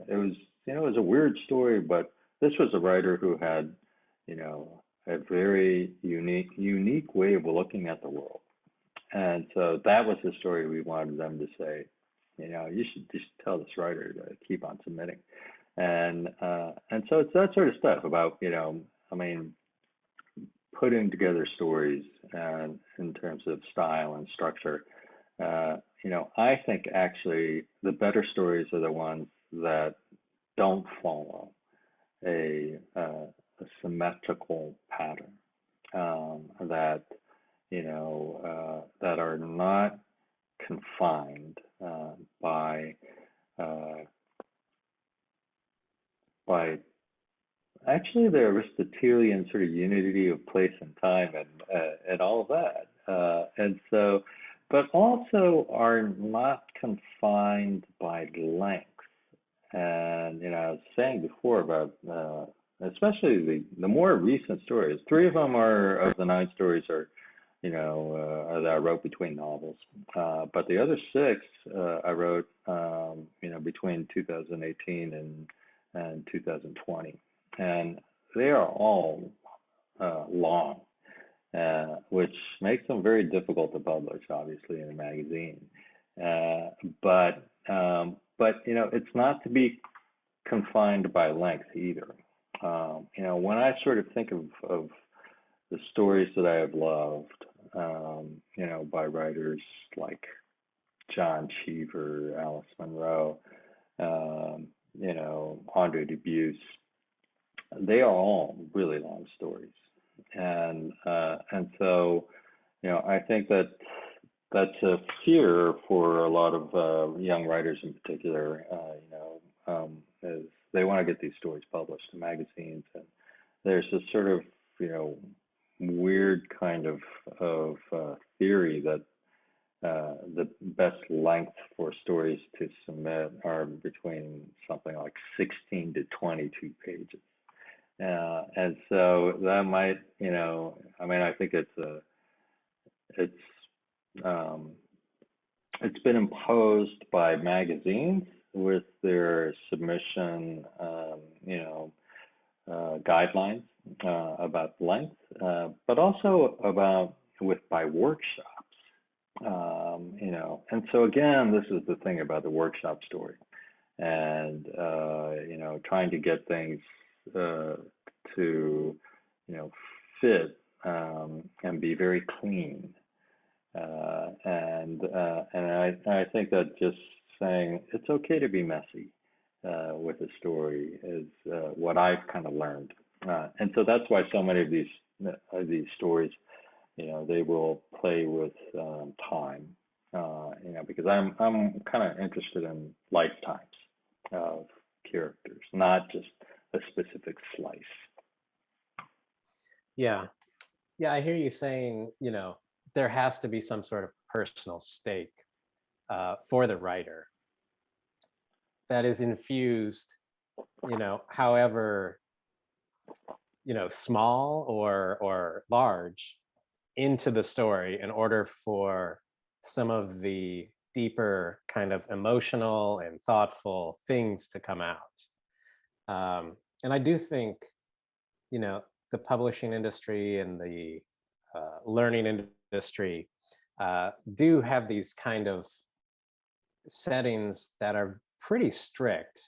Speaker 2: it was, it was a weird story, but this was a writer who had, a very unique way of looking at the world. And so that was the story we wanted them to say, you should just tell this writer to keep on submitting. And so it's that sort of stuff about, I mean, putting together stories and in terms of style and structure. I think actually the better stories are the ones that don't follow a symmetrical pattern, that that are not confined by actually the Aristotelian sort of unity of place and time, and all of that, and so, but also are not confined by length. And I was saying before about especially the more recent stories. 3 of them are of the 9 stories are that I wrote between novels, but the other 6 I wrote between 2018 and 2020, and they are all long, which makes them very difficult to publish, obviously, in a magazine. But it's not to be confined by length either. When I sort of think of the stories that I have loved, by writers like John Cheever, Alice Munro, Andre Dubus, they are all really long stories, and so I think that that's a fear for a lot of young writers in particular. Is they want to get these stories published in magazines, and there's this sort of weird kind of theory that the best length for stories to submit are between something like 16 to 22 pages. And so that might, I think it's been imposed by magazines with their submission, guidelines about length, but also by workshops. And so again, this is the thing about the workshop story, and trying to get things to fit and be very clean, and I think that just saying it's okay to be messy with a story is what I've kind of learned, and so that's why so many of these stories, they will play with time, because I'm kind of interested in lifetimes of characters, not just a specific slice.
Speaker 1: Yeah, I hear you saying, there has to be some sort of personal stake for the writer that is infused, however, small or large, into the story in order for some of the deeper kind of emotional and thoughtful things to come out. And I do think, the publishing industry and the learning industry do have these kind of settings that are pretty strict,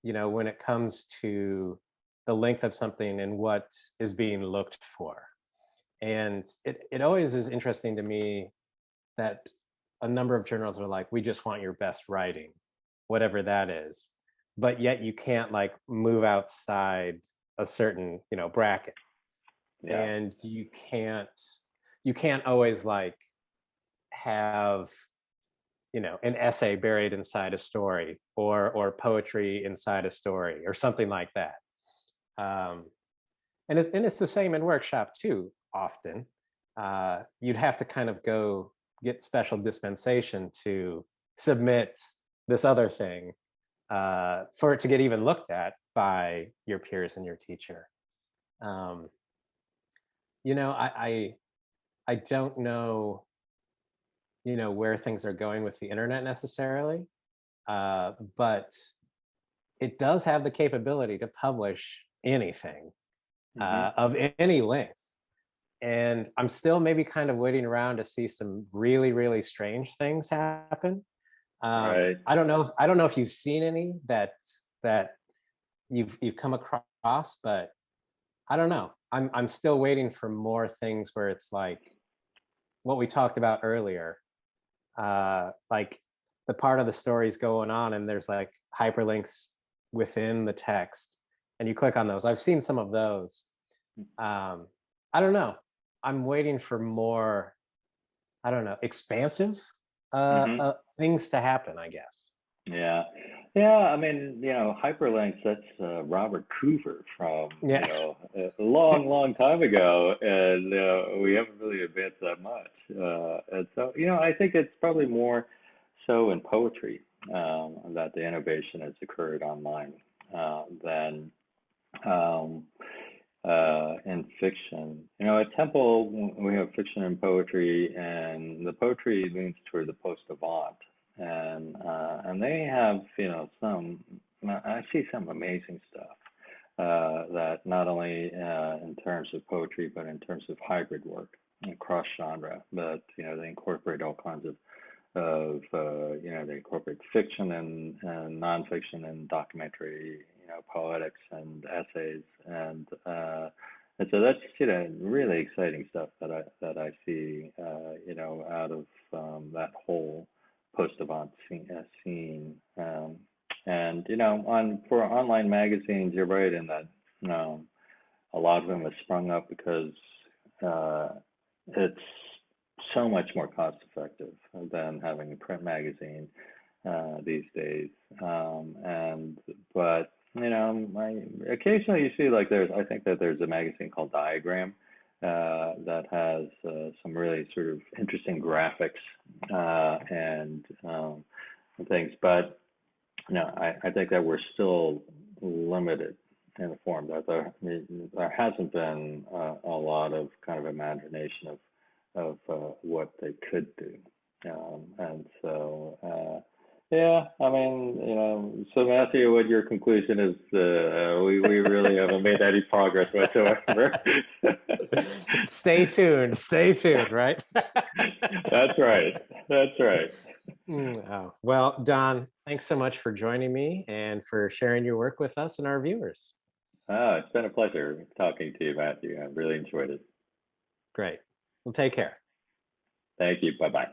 Speaker 1: when it comes to the length of something and what is being looked for. And it always is interesting to me that a number of journals are like, we just want your best writing, whatever that is. But yet you can't like move outside a certain, bracket.
Speaker 2: Yeah.
Speaker 1: And you can't always like have, an essay buried inside a story, or poetry inside a story, or something like that. And it's the same in workshop too. Often, you'd have to kind of go get special dispensation to submit this other thing for it to get even looked at by your peers and your teacher. I don't know where things are going with the internet necessarily, but it does have the capability to publish anything
Speaker 2: Hmm.
Speaker 1: of any length. And I'm still maybe kind of waiting around to see some really, really strange things happen.
Speaker 2: Right.
Speaker 1: I don't know if you've seen any that you've come across, but I don't know. I'm still waiting for more things where it's like what we talked about earlier. Like the part of the story's going on and there's like hyperlinks within the text and you click on those. I've seen some of those. Um, I don't know. I'm waiting for more, I don't know, expansive
Speaker 2: Hmm.
Speaker 1: things to happen, I guess.
Speaker 2: Yeah. Yeah. I mean, hyperlinks, that's Robert Coover from,
Speaker 1: Yeah.
Speaker 2: a long, long time ago. And we haven't really advanced that much. And so, I think it's probably more so in poetry that the innovation has occurred online than um, in fiction. At Temple, we have fiction and poetry, and the poetry leans toward the post-avant, and they have some. I see some amazing stuff that not only in terms of poetry, but in terms of hybrid work and cross genre. But they incorporate all kinds of they incorporate fiction and nonfiction and documentary, poetics and essays, and so that's really exciting stuff that I see, out of that whole post-avant scene. And on for online magazines, you're right in that a lot of them have sprung up because uh, it's so much more cost effective than having a print magazine these days. And but occasionally you see like I think that there's a magazine called Diagram that has some really sort of interesting graphics and things. But I think that we're still limited in the form that there hasn't been a lot of kind of imagination of what they could do. And so, yeah, I mean, so Matthew, what your conclusion is, we really haven't made any progress whatsoever.
Speaker 1: Stay tuned, right?
Speaker 2: That's right. That's right.
Speaker 1: Oh. Well, Don, thanks so much for joining me and for sharing your work with us and our viewers.
Speaker 2: It's been a pleasure talking to you, Matthew. I really enjoyed it.
Speaker 1: Great. Well, take care.
Speaker 2: Thank you. Bye bye.